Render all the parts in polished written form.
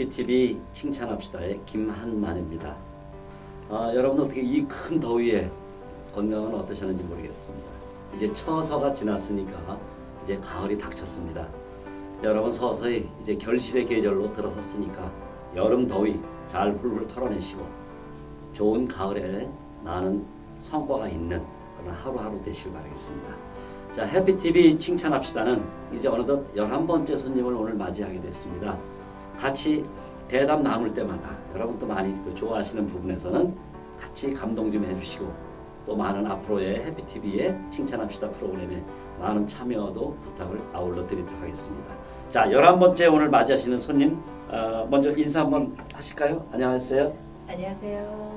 해피TV 칭찬합시다의 김한만입니다. 여러분 어떻게 이 큰 더위에 건강은 어떠셨는지 모르겠습니다. 이제 처서가 지났으니까 이제 가을이 닥쳤습니다. 여러분 서서히 이제 결실의 계절로 들어섰으니까 여름 더위 잘 훌훌 털어내시고 좋은 가을에 나는 성과가 있는 그런 하루하루 되시길 바라겠습니다. 자, 해피TV 칭찬합시다는 이제 어느덧 11번째 손님을 오늘 맞이하게 됐습니다. 같이 대답 나눌 때마다 여러분도 많이 좋아하시는 부분에서는 같이 감동 좀 해주시고 또 많은 앞으로의 해피TV의 칭찬합시다 프로그램에 많은 참여도 부탁을 아울러 드리도록 하겠습니다. 자, 11번째 오늘 맞이하시는 손님 먼저 인사 한번 하실까요? 안녕하세요. 안녕하세요.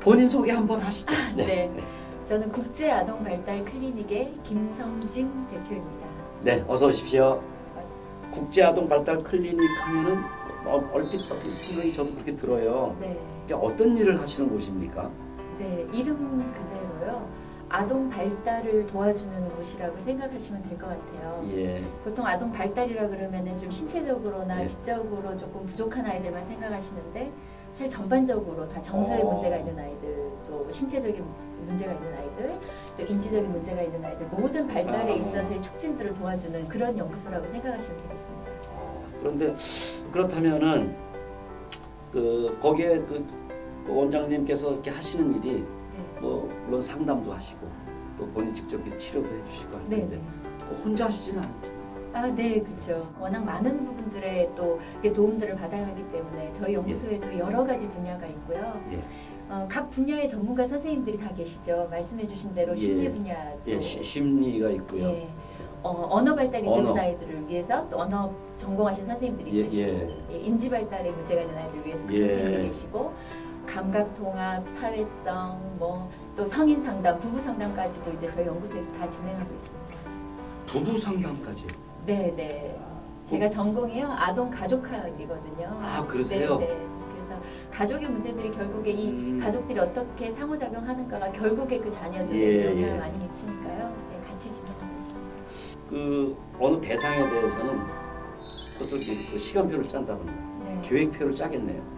본인 소개 한번 하시죠. 네. 저는 국제아동발달 클리닉의 김성진 대표입니다. 네, 어서 오십시오. 국제아동발달 클리닉 하면은 얼핏 생각이 저도 그렇게 들어요. 네. 이게 어떤 일을 하시는 곳입니까? 네, 이름 그대로요. 아동 발달을 도와주는 곳이라고 생각하시면 될 것 같아요. 예. 보통 아동 발달이라 그러면은 좀 신체적으로나 예. 지적으로 조금 부족한 아이들만 생각하시는데 사실 전반적으로 다 정서에 문제가 있는 아이들, 또 신체적인 문제가 있는 아이들, 또 인지적인 문제가 있는 아이들 모든 발달에 있어서의 촉진들을 도와주는 그런 연구소라고 생각하시면 되겠습니다. 그런데 그렇다면은 거기에 그 원장님께서 이렇게 하시는 일이 네. 뭐 물론 상담도 하시고 또 본인 직접 이렇게 치료도 해주시고 할 텐데 혼자 하시지는 않죠. 네, 그렇죠. 워낙 많은 부분들에 또 도움들을 받아가기 때문에 저희 연구소에도 여러 가지 분야가 있고요. 예. 각 분야의 전문가 선생님들이 다 계시죠. 말씀해주신 대로 심리 분야도, 예, 심리가 있고요. 예, 언어 발달이 언어. 늦은 아이들을 위해서 또 언어 전공하신 선생님들이 예, 있으시고, 예. 인지 발달에 문제가 있는 아이들을 위해서 그 예. 선생님이 계시고, 감각 통합, 사회성, 뭐 또 성인 상담, 부부 상담까지도 이제 저희 연구소에서 다 진행하고 있습니다. 부부 상담까지. 네, 네. 제가 전공이요 아동 가족학이거든요. 아, 그러세요? 네, 네. 그래서 가족의 문제들이 결국에 이 가족들이 어떻게 상호작용하는가가 결국에 그 자녀들에게 예, 영향을 예. 많이 미치니까요. 네, 같이 진행하고 있습니다. 그 어느 대상에 대해서는 그것도 그 시간표를 짠다거나 네. 계획표를 짜겠네요.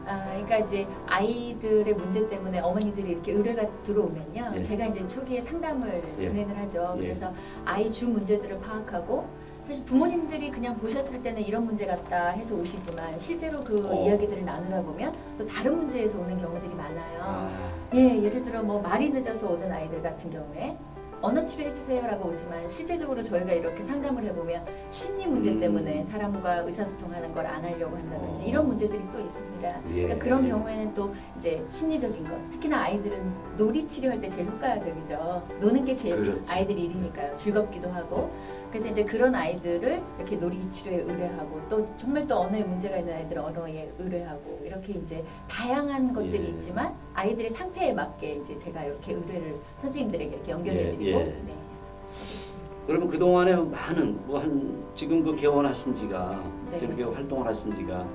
그러니까 이제 아이들의 문제 때문에 어머니들이 이렇게 의뢰가 들어오면요, 예. 제가 이제 초기에 상담을 예. 진행을 하죠. 예. 그래서 아이 주 문제들을 파악하고, 사실 부모님들이 그냥 보셨을 때는 이런 문제 같다 해서 오시지만 실제로 그 이야기들을 나누다 보면 또 다른 문제에서 오는 경우들이 많아요. 예, 예를 들어 뭐 말이 늦어서 오는 아이들 같은 경우에 언어 치료해주세요라고 오지만 실제적으로 저희가 이렇게 상담을 해보면 심리 문제 때문에 사람과 의사소통하는 걸 안 하려고 한다든지 이런 문제들이 또 있습니다. 예. 그러니까 그런 경우에는 또 이제 심리적인 것, 특히나 아이들은 놀이 치료할 때 제일 효과적이죠. 노는 게 제일 그렇죠. 아이들 일이니까요. 즐겁기도 하고. 그래서 이제 그런 아이들을 이렇게 놀이 치료에 의뢰하고, 또 정말 또 언어에 문제가 있는 아이들은 언어에 의뢰하고, 이렇게 이제 다양한 것들이 예. 있지만 아이들의 상태에 맞게 이제 제가 이렇게 의뢰를 선생님들에게 이렇게 연결해드리고. 예. 네. 그러면 그 동안에 많은 지금 그 개원하신 지가 네. 지금 이렇게 활동을 하신 지가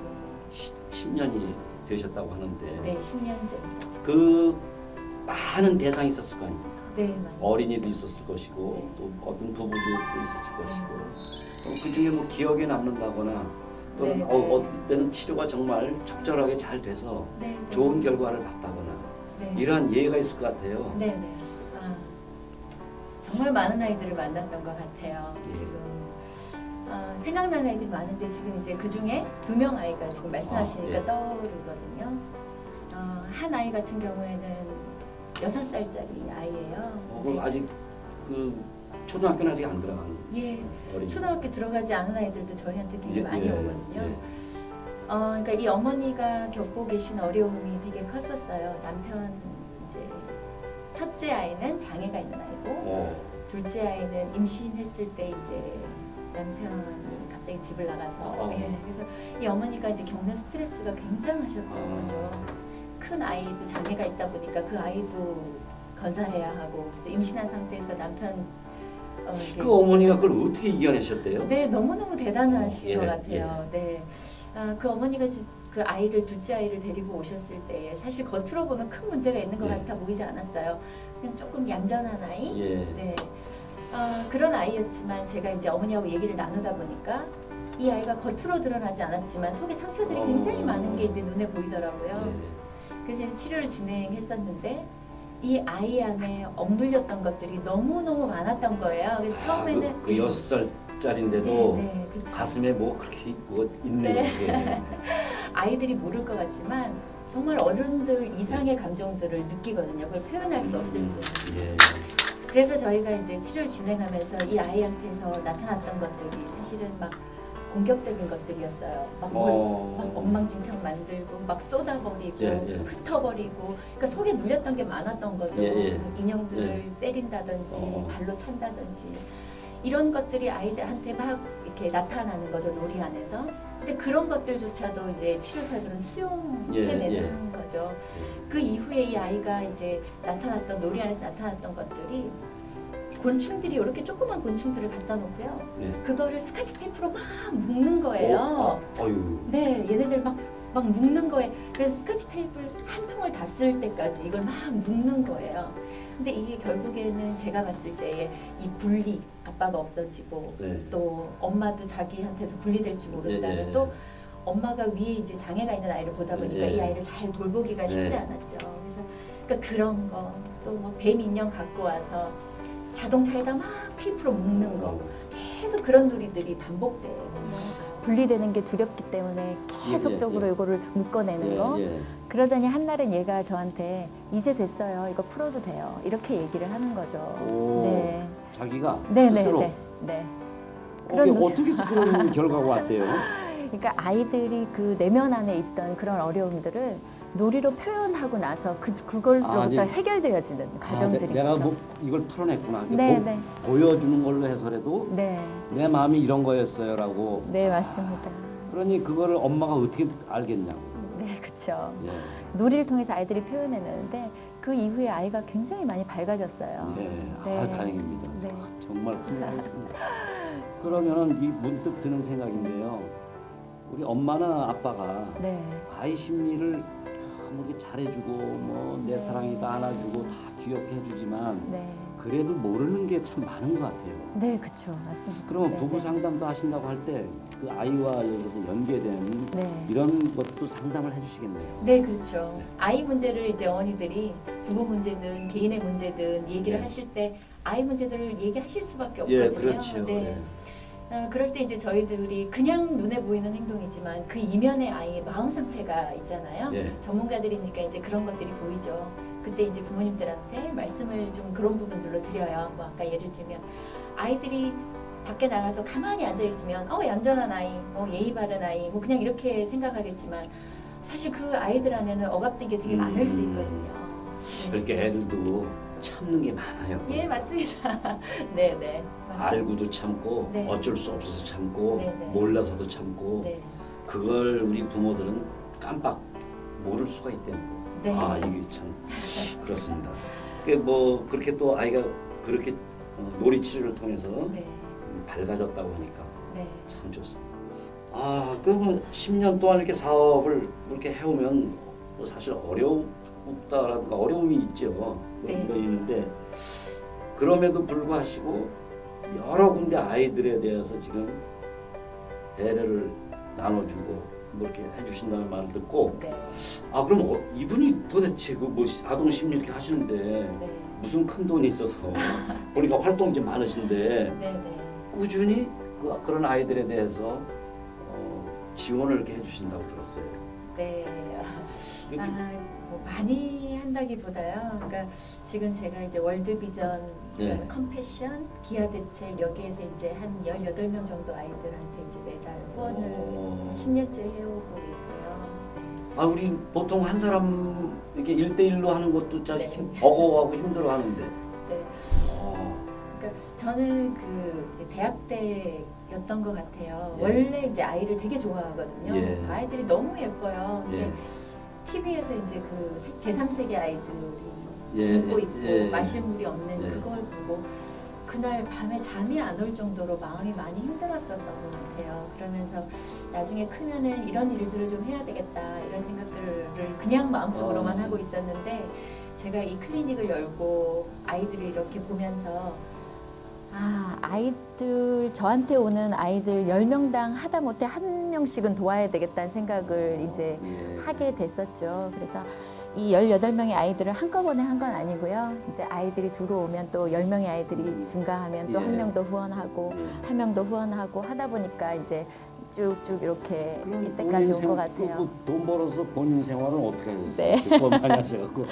10년이 되셨다고 하는데 네, 10년째. 그 많은 대상이 있었을 거 아닙니까? 네, 많이 어린이도 있었을 것이고 네. 또 어떤 부부도 또 있었을 것이고 그 중에 뭐 기억에 남는다거나 또 네, 네. 어떤 치료가 정말 적절하게 잘 돼서 네, 네. 좋은 결과를 봤다거나 네. 이러한 예가 있을 것 같아요. 네, 네. 정말 많은 아이들을 만났던 것 같아요. 예. 지금 생각나는 아이들이 많은데 지금 이제 그 중에 2명 아이가 지금 말씀하시니까 예. 떠오르거든요. 한 아이 같은 경우에는 6살짜리 아이예요. 그럼 아직 그 초등학교는 아직 안 들어간 예, 어린이. 초등학교 들어가지 않은 아이들도 저희한테 되게 예, 많이 예, 오거든요. 예. 그러니까 이 어머니가 겪고 계신 어려움이 되게 컸었어요. 남편 이제 첫째 아이는 장애가 있는 아이고, 둘째 아이는 임신했을 때 이제 남편이 갑자기 집을 나가서 그래서 이 어머니가 이제 겪는 스트레스가 굉장하셨던 거죠. 큰 아이도 장애가 있다 보니까 그 아이도 건사해야 하고, 또 임신한 상태에서 남편 그 어머니가 그걸 어떻게 이겨내셨대요? 네, 너무너무 대단하신 예, 것 같아요. 네. 그 어머니가 그 아이를, 둘째 아이를 데리고 오셨을 때 사실 겉으로 보면 큰 문제가 있는 것 예. 같아 보이지 않았어요. 그냥 조금 얌전한 아이. 예. 네. 그런 아이였지만 제가 이제 어머니하고 얘기를 나누다 보니까 이 아이가 겉으로 드러나지 않았지만 속에 상처들이 굉장히 많은 게 이제 눈에 보이더라고요. 그래서 치료를 진행했었는데 이 아이 안에 억눌렸던 것들이 너무너무 많았던 거예요. 그래서 처음에는 그 6살짜리인데도 네, 그쵸. 가슴에 뭐 그렇게 뭐 있네요. 네. 그게. 아이들이 모를 것 같지만 정말 어른들 이상의 감정들을 느끼거든요. 그걸 표현할 수 없을 뿐. 예. 그래서 저희가 이제 치료를 진행하면서 이 아이한테서 나타났던 것들이 사실은 막 공격적인 것들이었어요. 막 엉망진창 만들고 막 쏟아버리고 예. 흩어버리고 그러니까 속에 눌렸던 게 많았던 거죠. 예. 인형들을 때린다든지 발로 찬다든지 이런 것들이 아이들한테 막 이렇게 나타나는 거죠. 놀이 안에서. 근데 그런 것들조차도 이제 치료사들은 수용해내는 거죠. 그 이후에 이 아이가 이제 나타났던 놀이 안에서 나타났던 것들이 곤충들이 이렇게 조그만 곤충들을 갖다 놓고요. 그거를 스카치 테이프로 막 묶는 거예요. 어유. 네, 얘네들 막 묶는 거예요. 그래서 스카치 테이프를 한 통을 다 쓸 때까지 이걸 막 묶는 거예요. 근데 이게 결국에는 제가 봤을 때에 이 분리, 아빠가 없어지고 또 엄마도 자기한테서 분리될지 모른다는 또 엄마가 위에 이제 장애가 있는 아이를 보다 보니까 이 아이를 잘 돌보기가 쉽지 않았죠. 그래서 그러니까 그런 거, 또 뭐 뱀 인형 갖고 와서 자동차에다 막 테이프로 묶는 거, 계속 그런 놀이들이 반복돼요. 분리되는 게 두렵기 때문에 계속적으로 이거를 묶어내는 거. 그러더니 한날은 얘가 저한테 이제 됐어요. 이거 풀어도 돼요. 이렇게 얘기를 하는 거죠. 네. 자기가 네네네. 스스로. 네. 어떻게 해서 그런 결과가 왔대요? 그러니까 아이들이 그 내면 안에 있던 그런 어려움들을 놀이로 표현하고 나서 그걸로부터 해결되어지는 과정들이 내가 있죠. 뭐 이걸 풀어냈구나. 네. 보여주는 걸로 해서라도 네. 내 마음이 이런 거였어요라고. 네, 맞습니다. 그러니 그거를 엄마가 어떻게 알겠냐고. 네, 그렇죠. 예. 놀이를 통해서 아이들이 표현해내는데 그 이후에 아이가 굉장히 많이 밝아졌어요. 네. 네. 다행입니다. 네. 정말 큰일이었습니다. 그러면은 이 문득 드는 생각인데요. 우리 엄마나 아빠가 네. 아이 심리를 아무리 잘해주고 뭐 내 사랑이다 안아주고 다 귀엽게 해주지만 네. 그래도 모르는 게 참 많은 것 같아요. 네, 그렇죠. 맞습니다. 그러면 네, 부부 상담도 하신다고 할 때 그 아이와 여기서 연계된 네. 이런 것도 상담을 해주시겠네요. 네, 그렇죠. 아이 문제를 이제 어머니들이 부부 문제든 개인의 문제든 얘기를 하실 때 아이 문제들을 얘기하실 수밖에 없거든요. 예, 그렇죠. 네. 그럴 때 이제 저희들이 그냥 눈에 보이는 행동이지만 그 이면의 아이의 마음 상태가 있잖아요. 전문가들이니까 이제 그런 것들이 보이죠. 그때 이제 부모님들한테 말씀을 좀 그런 부분들로 드려요. 뭐 아까 예를 들면 아이들이 밖에 나가서 가만히 앉아 있으면 얌전한 아이, 뭐 예의 바른 아이, 뭐 그냥 이렇게 생각하겠지만 사실 그 아이들 안에는 억압된 게 되게 많을 수 있거든요. 그렇게 애들도 참는 게 많아요. 예, 맞습니다. 네. 알고도 참고 어쩔 수 없어서 참고 몰라서도 참고 그걸 우리 부모들은 깜빡 모를 수가 있다는 거. 이게 참 그렇습니다. 뭐 그렇게 또 아이가 그렇게 놀이 치료를 통해서 밝아졌다고 하니까 참 좋습니다. 그러면 10년 동안 이렇게 사업을 이렇게 해오면 뭐 사실 어렵다라든가 어려움이 있죠. 있는데 그럼에도 불구하고 여러 군데 아이들에 대해서 지금 배려를 나눠주고 뭐 이렇게 해주신다는 말을 듣고 그럼 이분이 도대체 그 뭐 아동 심리 이렇게 하시는데 무슨 큰 돈이 있어서 보니까 활동이 좀 많으신데 꾸준히 그런 아이들에 대해서 지원을 이렇게 해주신다고 들었어요. 네. 뭐 많이 한다기보다요. 그러니까 지금 제가 이제 월드비전, 컴패션, 기아 대책 여기에서 이제 한 18명 정도 아이들한테 이제 매달 후원을 10년째 해오고 있고요. 우리 보통 한 사람 이렇게 1대1로 하는 것도 참 버거워하고 힘들어하는데. 그러니까 저는 그 이제 대학 때였던 것 같아요. 원래 이제 아이를 되게 좋아하거든요. 아이들이 너무 예뻐요. 근데 TV에서 이제 그 제3세계 아이들이 웃고 있고 마실 물이 없는 그걸 보고 그날 밤에 잠이 안 올 정도로 마음이 많이 힘들었었던 것 같아요. 그러면서 나중에 크면은 이런 일들을 좀 해야 되겠다 이런 생각들을 그냥 마음속으로만 하고 있었는데 제가 이 클리닉을 열고 아이들을 이렇게 보면서 저한테 오는 아이들 10명당 하다못해 한 명씩은 도와야 되겠다는 생각을 이제 예. 하게 됐었죠. 그래서 이 18명의 아이들을 한꺼번에 한 건 아니고요. 이제 아이들이 들어오면 또 10명의 아이들이 증가하면 또 예. 한 명 더 후원하고 예. 한 명 더 후원하고 하다 보니까 이제 쭉쭉 이렇게 그럼 이때까지 온 것 그 같아요. 뭐돈 벌어서 본인 생활은 어떻게 하셨어요? 네. 그거 많이 하셔갖고.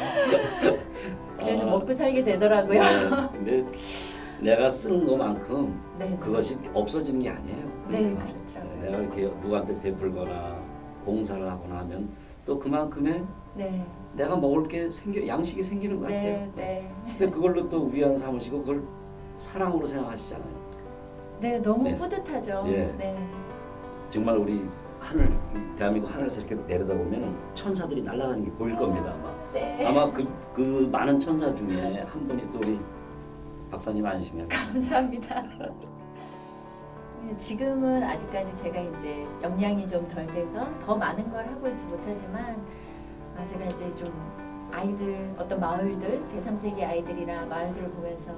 그래도 아, 먹고 살게 되더라고요. 네. 근데 내가 쓰는 것만큼 네. 그것이 없어지는 게 아니에요. 네, 내가 그렇더라고요. 이렇게 누구한테 베풀거나 봉사를 하거나 하면 또 그만큼의 네. 내가 먹을 게 양식이 생기는 것 같아요. 네, 네. 근데 그걸로 또 위안 삼으시고 그걸 사랑으로 생각하시잖아요. 네, 너무 네. 뿌듯하죠. 예. 네. 정말 우리 하늘, 대한민국 하늘에서 이렇게 내려다보면 천사들이 날아다니는 게 보일 겁니다. 아마, 네. 아마 그 많은 천사 중에 한 분이 또 우리 박사님 아니신가요? 감사합니다. 지금은 아직까지 제가 이제 역량이 좀 덜 돼서 더 많은 걸 하고 있지 못하지만 제가 이제 좀 아이들 어떤 마을들 제3세기 아이들이나 마을들을 보면서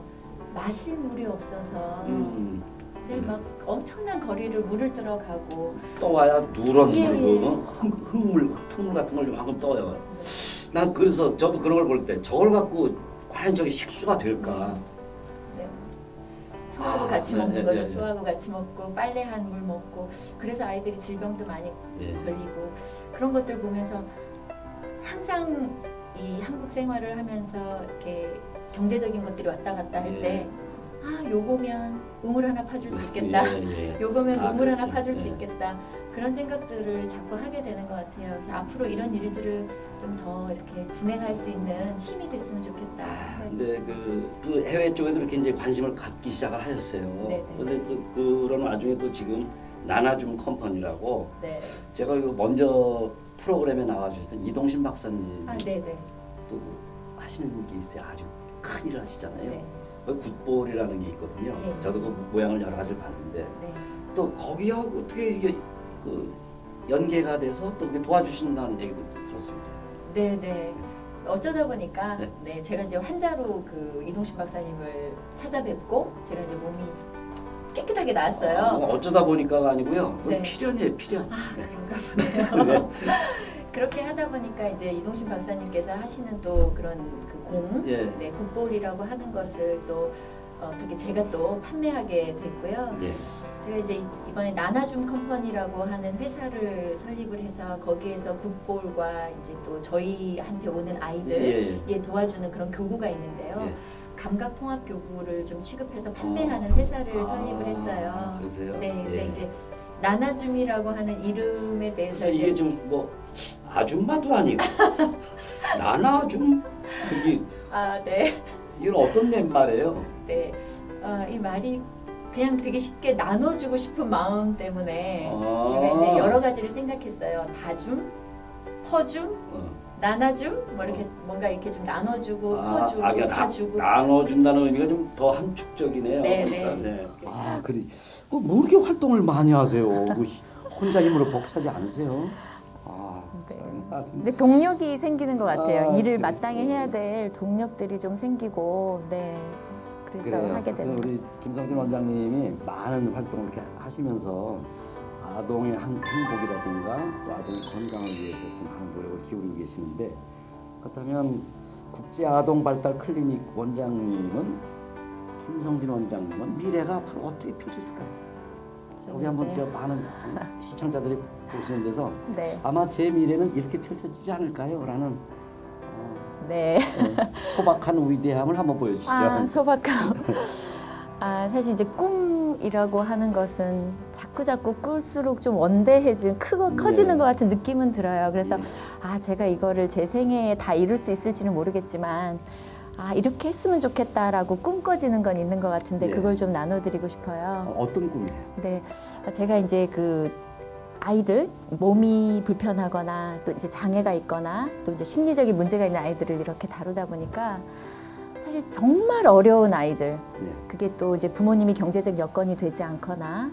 마실 물이 없어서 네, 막 엄청난 거리를 물을 들어가고 떠와야 누런 예, 물고 예. 흙물, 흙물 같은 걸 이만큼 떠요. 난 그래서 저도 그런 걸 볼 때 저걸 갖고 과연 저게 식수가 될까? 네. 소하고 아, 같이 네, 먹는 네, 거죠. 네, 네. 소하고 같이 먹고 빨래한 물 먹고 그래서 아이들이 질병도 많이 예. 걸리고 그런 것들 보면서 항상 이 한국 생활을 하면서 이렇게 경제적인 것들이 왔다 갔다 할 때 요거면 우물 하나 파줄 수 있겠다. 예, 예. 요거면 아, 우물 하나 그렇지. 파줄 수 예. 있겠다. 그런 생각들을 자꾸 하게 되는 것 같아요. 그래서 앞으로 이런 일들을 좀 더 이렇게 진행할 수 있는 힘이 됐으면 좋겠다. 근데 그 해외 쪽에도 이렇게 이제 관심을 갖기 시작을 하셨어요. 네네. 근데 그런 와중에 또 지금 나나줌 컴퍼니라고 네. 제가 이거 먼저 프로그램에 나와주셨던 이동신 박사님 네네. 또 하시는 게 있어요. 아주 큰 일을 하시잖아요. 네. 굿볼이라는 게 있거든요. 네. 저도 그 모양을 여러 가지를 봤는데 네. 또 거기하고 어떻게 이게 그 연계가 돼서 또 이렇게 도와주신다는 얘기도 들었습니다. 네네. 어쩌다 보니까 네. 제가 이제 환자로 그 이동신 박사님을 찾아뵙고 제가 이제 몸이 깨끗하게 나았어요. 어쩌다 보니까가 아니고요. 네. 필연이에요, 필연. 그런가 보네요. 그렇게 하다 보니까 이제 이동신 박사님께서 하시는 또 그런 그 공, 예. 네, 굿볼이라고 하는 것을 또 어떻게 제가 또 판매하게 됐고요. 예. 제가 이제 이번에 나나줌 컴퍼니라고 하는 회사를 설립을 해서 거기에서 굿볼과 이제 또 저희한테 오는 아이들 예. 예, 도와주는 그런 교구가 있는데요. 예. 감각 통합 교구를 좀 취급해서 판매하는 회사를 설립을 했어요. 그러세요? 네, 근데 예. 이제 나나줌이라고 하는 이름에 대해서 그래서 이게 좀 뭐 아줌마도 아니고 나나줌 이게 네, 이건 어떤 넷말이에요? 네, 이 말이 그냥 되게 쉽게 나눠주고 싶은 마음 때문에 제가 이제 여러 가지를 생각했어요. 다줌, 퍼줌, 나눠줌, 뭐 이렇게 뭔가 이렇게 좀 나눠주고 퍼주고 그러니까 다주고. 나눠준다는 의미가 좀 더 함축적이네요. 네. 아, 그래. 뭐 이렇게 활동을 많이 하세요? 혼자 힘으로 벅차지 않으세요? 아, 네. 참. 근데 동력이 생기는 것 같아요. 아, 일을 그래. 마땅히 해야 될 동력들이 좀 생기고, 네. 그래서 그래요. 하게 되는 우리 김성진 원장님이 많은 활동을 이렇게 하시면서 아동의 행복이라든가 또 아동의 건강을 위해서 많은 노력을 기울이고 계시는데 그렇다면 국제 아동 발달 클리닉 원장님은 김성진 원장님은 미래가 앞으로 어떻게 펼쳐질까요? 우리 한번 저 많은 시청자들이 보시는 데서 네. 아마 제 미래는 이렇게 펼쳐지지 않을까요? 라는 네. 소박한 위대함을 한번 보여주시죠. 소박함. 사실 이제 꿈이라고 하는 것은 자꾸 꿀수록 좀 원대해진, 커지는 네. 것 같은 느낌은 들어요. 그래서 예. 제가 이거를 제 생애에 다 이룰 수 있을지는 모르겠지만 이렇게 했으면 좋겠다라고 꿈꿔지는 건 있는 것 같은데 네. 그걸 좀 나눠드리고 싶어요. 어떤 꿈이에요? 네, 제가 이제 그 아이들 몸이 불편하거나 또 이제 장애가 있거나 또 이제 심리적인 문제가 있는 아이들을 이렇게 다루다 보니까 사실 정말 어려운 아이들, 네. 그게 또 이제 부모님이 경제적 여건이 되지 않거나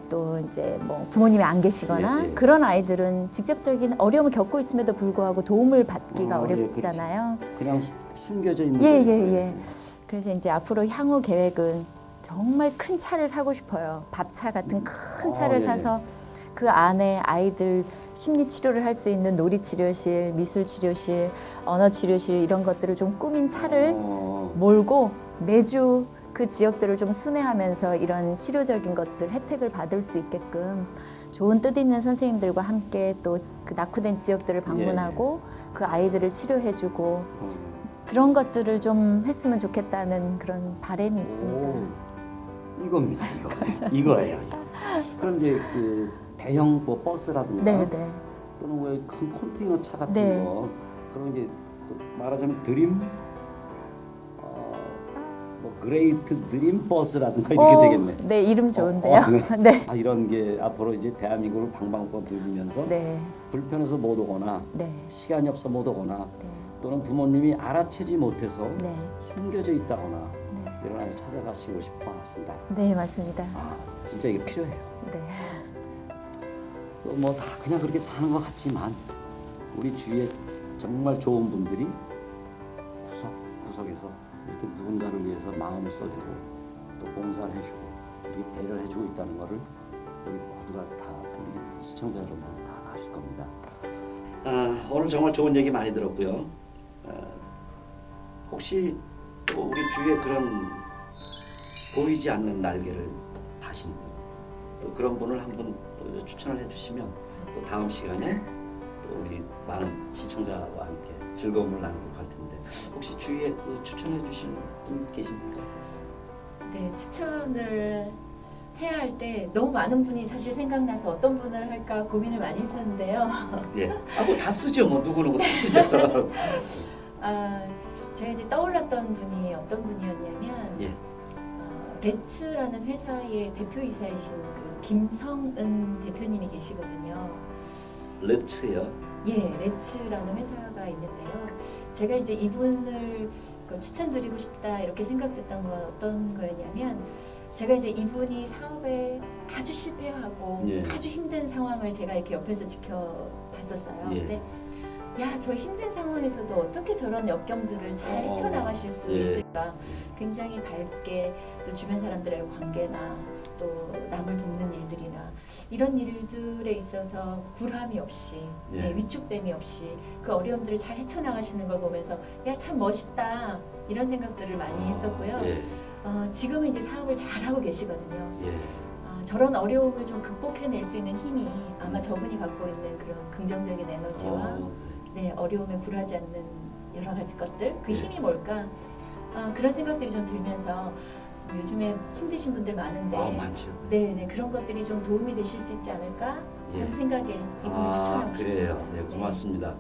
또 이제 뭐 부모님이 안 계시거나 예, 예. 그런 아이들은 직접적인 어려움을 겪고 있음에도 불구하고 도움을 받기가 예, 어렵잖아요. 그냥 숨겨져 있는 예, 거예요. 예, 예. 그래서 이제 앞으로 향후 계획은 정말 큰 차를 사고 싶어요. 밥차 같은 큰 아, 차를 네네. 사서 그 안에 아이들 심리 치료를 할 수 있는 놀이 치료실, 미술 치료실, 언어 치료실 이런 것들을 좀 꾸민 차를 몰고 매주 그 지역들을 좀 순회하면서 이런 치료적인 것들 혜택을 받을 수 있게끔 좋은 뜻 있는 선생님들과 함께 또 그 낙후된 지역들을 방문하고 그 아이들을 치료해주고 그런 것들을 좀 했으면 좋겠다는 그런 바람이 있습니다. 이겁니다. 이거예요. 그럼 이제 그 대형 뭐 버스라든가 네네. 또는 왜 큰 컨테이너 차 같은 네. 거 그럼 이제 말하자면 드림 뭐 그레이트 드림 버스라든가 이렇게 되겠네. 네, 이름 좋은데요. 네. 아, 이런 게 앞으로 이제 대한민국을 방방곡 누비면서 네. 불편해서 못 오거나 네. 시간이 없어 못 오거나 네. 또는 부모님이 알아채지 못해서 네. 숨겨져 있다거나 네. 이런 아이를 찾아가시고 싶어 하신다. 네, 맞습니다. 아, 진짜 이게 필요해요. 네. 또 뭐 다 그냥 그렇게 사는 것 같지만 우리 주위에 정말 좋은 분들이 구석구석에서 이렇게 누군가를 위해서 마음을 써주고 또 봉사를 해주고 이렇게 배려를 해주고 있다는 거를 우리 모두가 다 우리 시청자 여러분들 다 아실 겁니다. 오늘 정말 좋은 얘기 많이 들었고요. 혹시 또 우리 주위에 그런 보이지 않는 날개를 다신 분, 또 그런 분을 한 분 추천을 해주시면 또 다음 시간에 또 우리 많은 시청자와 함께 즐거움을 나누도록 할 텐데 혹시 주위에 또 추천해주신 분 계십니까? 네, 추천을 해야 할 때 너무 많은 분이 사실 생각나서 어떤 분을 할까 고민을 많이 했었는데요. 예, 뭐 다 쓰죠. 뭐 누구는 다 쓰죠. 제가 이제 떠올랐던 분이 어떤 분이었냐면 예. 레츠라는 회사의 대표이사이신 그 김성은 대표님이 계시거든요. 레츠요. 예, 레츠라는 회사가 있는데요. 제가 이제 이분을 추천드리고 싶다 이렇게 생각됐던 건 어떤 거였냐면 제가 이제 이분이 사업에 아주 실패하고 예. 아주 힘든 상황을 제가 이렇게 옆에서 지켜봤었어요. 예. 근데 야, 저 힘든 상황에서도 어떻게 저런 역경들을 잘 헤쳐나가실 수 예. 있을까? 굉장히 밝게 또 주변 사람들의 관계나 또 남을 돕는 일들이나 이런 일들에 있어서 굴함이 없이 예. 네, 위축됨이 없이 그 어려움들을 잘 헤쳐나가시는 걸 보면서 야, 참 멋있다 이런 생각들을 많이 했었고요. 예. 지금은 이제 사업을 잘 하고 계시거든요. 예. 저런 어려움을 좀 극복해낼 수 있는 힘이 아마 저분이 갖고 있는 그런 긍정적인 에너지와 네, 어려움에 굴하지 않는 여러 가지 것들 그 네. 힘이 뭘까 그런 생각들이 좀 들면서 요즘에 힘드신 분들 많은데 많죠. 네, 그런 것들이 좀 도움이 되실 수 있지 않을까 예. 하는 생각에 이분을 추천하고 그래요. 싶습니다. 네, 고맙습니다.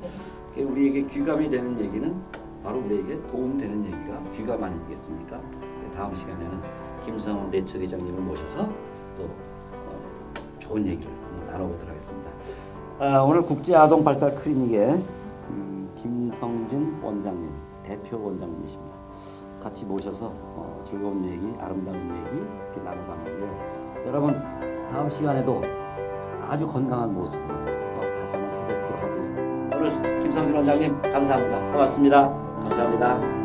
네. 우리에게 귀감이 되는 얘기는 바로 우리에게 도움되는 얘기가 귀감 아니겠습니까? 네, 다음 시간에는 김성훈 레츠 회장님을 모셔서 또 좋은 얘기를 나눠보도록 하겠습니다. 오늘 국제아동발달 클리닉의 김성진 원장님, 대표 원장님이십니다. 같이 모셔서 즐거운 얘기, 아름다운 얘기 이렇게 나눠봤는데요. 여러분 다음 시간에도 아주 건강한 모습으로 또 다시 한번 찾아뵙도록 하겠습니다. 오늘 김성진 원장님 감사합니다. 고맙습니다. 감사합니다.